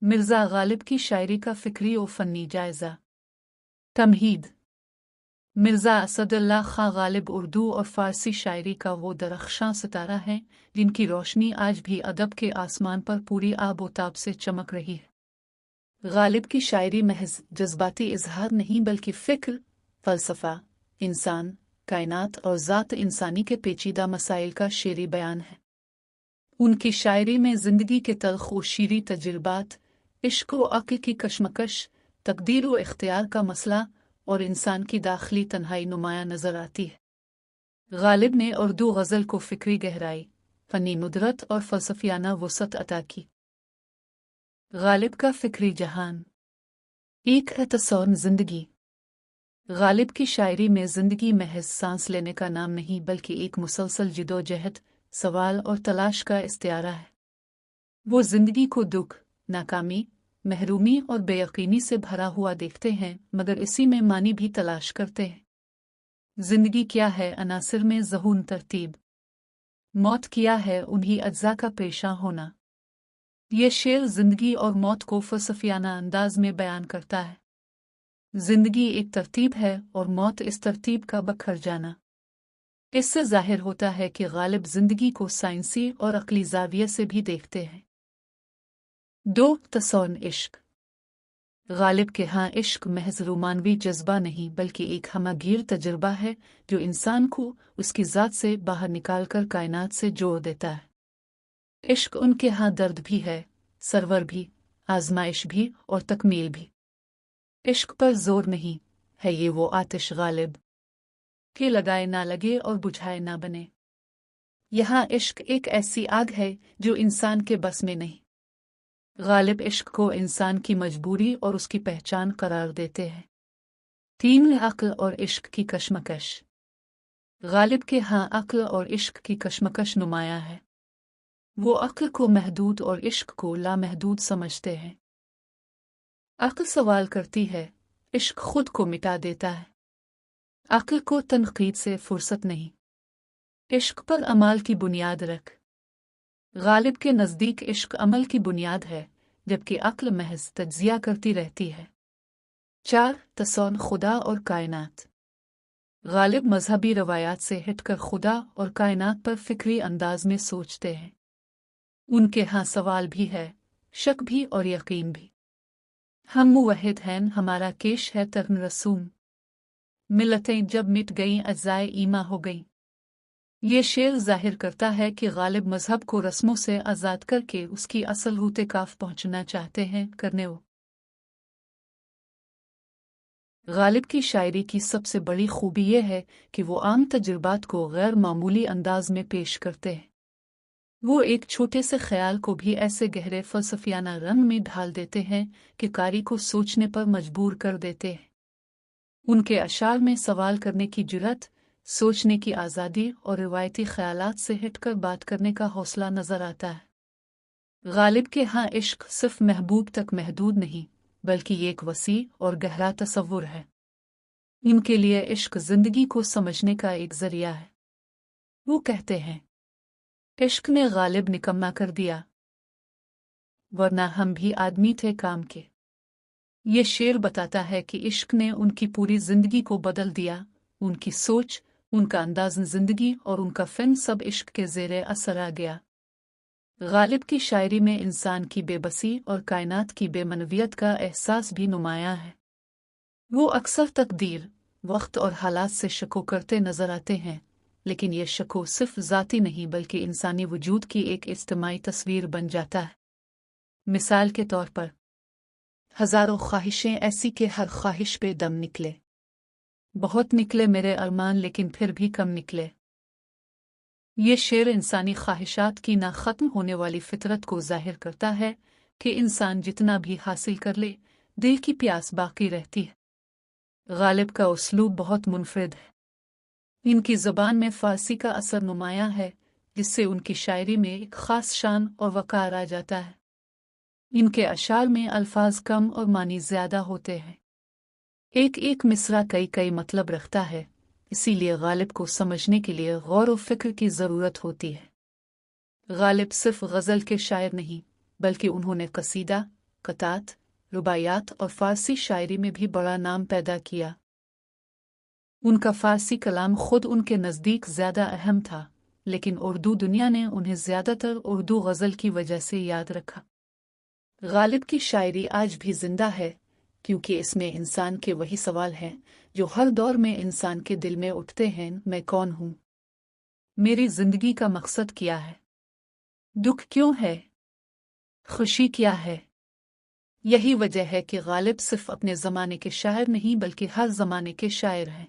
मिर्ज़ा गालिब की शायरी का फ़िक्री और फ़न्नी जायज़ा। तमहीद। मिर्ज़ा असदुल्लाह खां गालिब उर्दू और फ़ारसी शायरी का वो दरख्शां सितारा है जिनकी रोशनी आज भी अदब के आसमान पर पूरी आबोताब से चमक रही है। गालिब की शायरी महज जज्बाती इजहार नहीं बल्कि फ़िक्र, फ़लसफ़ा, इंसान, कायनात और ज़ात इंसानी के पेचीदा मसाइल का शेरी बयान है। उनकी शायरी में ज़िंदगी के तल्ख़ व शीरी तजुर्बात, इश्क व अक़्ल की कशमकश, तकदीर व इख्तियार का मसला और इंसान की दाखिली तन्हाई नुमायाँ नज़र आती है। गालिब ने उर्दू गज़ल को फ़िक्री गहराई, फ़नी नुदरत और फ़लसफ़ियाना वुसअत अता की। गालिब का फ़िक्री जहान। एक है तस्सौर ज़िंदगी। गालिब की शायरी में ज़िंदगी महज सांस लेने का नाम नहीं बल्कि एक मुसलसल जिदोजहद, सवाल और तलाश का इस्तिआरा है। वो ज़िंदगी को दुख, नाकामी, महरूमी और बेयकीनी से भरा हुआ देखते हैं मगर इसी में मानी भी तलाश करते हैं। ज़िंदगी क्या है अनासिर में ज़हून तरतीब, मौत क्या है उन्हीं अज्जा का पेशा होना। ये शेर ज़िंदगी और मौत को फ़लसफ़ियाना अंदाज में बयान करता है। ज़िंदगी एक तरतीब है और मौत इस तरतीब का बखर जाना। इससे ज़ाहिर होता है कि गालिब ज़िंदगी को साइंसी और अक़ली ज़ाविये से भी देखते हैं। 2. तस्सौर इश्क। गालिब के यहाँ इश्क महज रोमानवी जज्बा नहीं बल्कि एक हमगीर तजुर्बा है जो इंसान को उसकी ज़ात से बाहर निकालकर कायनात से जोड़ देता है। इश्क उनके यहाँ दर्द भी है, सरवर भी, आजमाइश भी और तकमील भी। इश्क पर जोर नहीं है ये वो आतिश गालिब के लगाए ना लगे और बुझाए ना बने। यहाँ इश्क एक ऐसी आग है जो इंसान के बस में नहीं। गालिब इश्क को इंसान की मजबूरी और उसकी पहचान करार देते हैं। 3. अक्ल और इश्क की कशमकश। गालिब के यहाँ अक्ल और इश्क की कशमकश नुमाया है। वो अक्ल को महदूद और इश्क को लामहदूद समझते हैं। अक्ल सवाल करती है, इश्क खुद को मिटा देता है। अक्ल को तनकीद से फुर्सत नहीं। इश्क पर अमाल की बुनियाद रख। गालिब के नज़दीक इश्क अमल की बुनियाद है जबकि अक्ल महज तज्जिया करती रहती है। 4. तस्सौर खुदा और कायनात। गालिब मजहबी रवायात से हटकर खुदा और कायनात पर फ़िक्री अंदाज में सोचते हैं। उनके यहाँ सवाल भी है, शक भी और यकीन भी। हम मुवहिद हैं, हमारा केश है तरन रसूम। मिलतें जब मिट गईं अज़ाए ईमा हो गईं। ये शेर ज़ाहिर करता है कि गालिब मजहब को रस्मों से आज़ाद करके उसकी असल रूते काफ पहुँचना चाहते हैं करने वो। गालिब की शायरी की सबसे बड़ी खूबी यह है कि वो आम तजुर्बात को गैर मामूली अंदाज में पेश करते हैं। वो एक छोटे से ख्याल को भी ऐसे गहरे फ़लसफ़ियाना रंग में ढाल देते हैं कि कारी को सोचने पर मजबूर कर देते हैं। उनके अशार में सवाल करने की जुर्रत, सोचने की आज़ादी और रिवायती ख़यालात से हटकर बात करने का हौसला नज़र आता है। गालिब के यहाँ इश्क सिर्फ महबूब तक महदूद नहीं बल्कि ये एक वसी और गहरा तसव्वुर है। इनके लिए इश्क ज़िंदगी को समझने का एक ज़रिया है। वो कहते हैं, इश्क ने गालिब निकम्मा कर दिया, वरना हम भी आदमी थे काम के। ये शेर बताता है कि इश्क ने उनकी पूरी ज़िंदगी को बदल दिया। उनकी सोच, उनका अंदाज़ ज़िंदगी और उनका फ़िल्म सब इश्क के ज़ेरे असर आ गया। गालिब की शायरी में इंसान की बेबसी और कायनात की बेमनवियत का एहसास भी नुमायाँ है। वो अक्सर तकदीर, वक्त और हालात से शको करते नज़र आते हैं, लेकिन ये शको सिर्फ ज़ाती नहीं बल्कि इंसानी वजूद की एक इज्तिमाई तस्वीर बन जाता है। मिसाल के तौर पर, हज़ारों ख्वाहिशें ऐसी कि हर ख्वाहिश पे दम निकले। बहुत निकले मेरे अरमान लेकिन फिर भी कम निकले। ये शेर इंसानी ख्वाहिशात की ना ख़त्म होने वाली फितरत को ज़ाहिर करता है कि इंसान जितना भी हासिल कर ले, दिल की प्यास बाकी रहती है। गालिब का उसलूब बहुत मुनफरिद है। इनकी ज़बान में फ़ारसी का असर नुमायाँ है जिससे उनकी शायरी में एक ख़ास शान और वक़ार आ जाता है। इनके अशार में अल्फाज कम और मानी ज़्यादा होते हैं। एक एक मिसरा कई कई मतलब रखता है, इसीलिए गालिब को समझने के लिए गौर और फ़िक्र की ज़रूरत होती है। गालिब सिर्फ गज़ल के शायर नहीं बल्कि उन्होंने कसीदा, قطعات، رباعیات اور فارسی شاعری میں بھی بڑا نام پیدا کیا۔ ان کا فارسی کلام خود ان کے نزدیک زیادہ اہم تھا، لیکن اردو دنیا نے انہیں زیادہ تر اردو غزل کی وجہ سے یاد رکھا۔ غالب کی شاعری آج بھی زندہ ہے، کیونکہ اس میں انسان کے وہی سوال ہیں جو ہر دور میں انسان کے دل میں اٹھتے ہیں: میں کون ہوں؟ میری زندگی کا مقصد کیا ہے؟ دکھ کیوں ہے؟ خوشی کیا ہے؟ یہی وجہ ہے کہ غالب صرف اپنے زمانے کے شاعر نہیں بلکہ ہر زمانے کے شاعر ہیں۔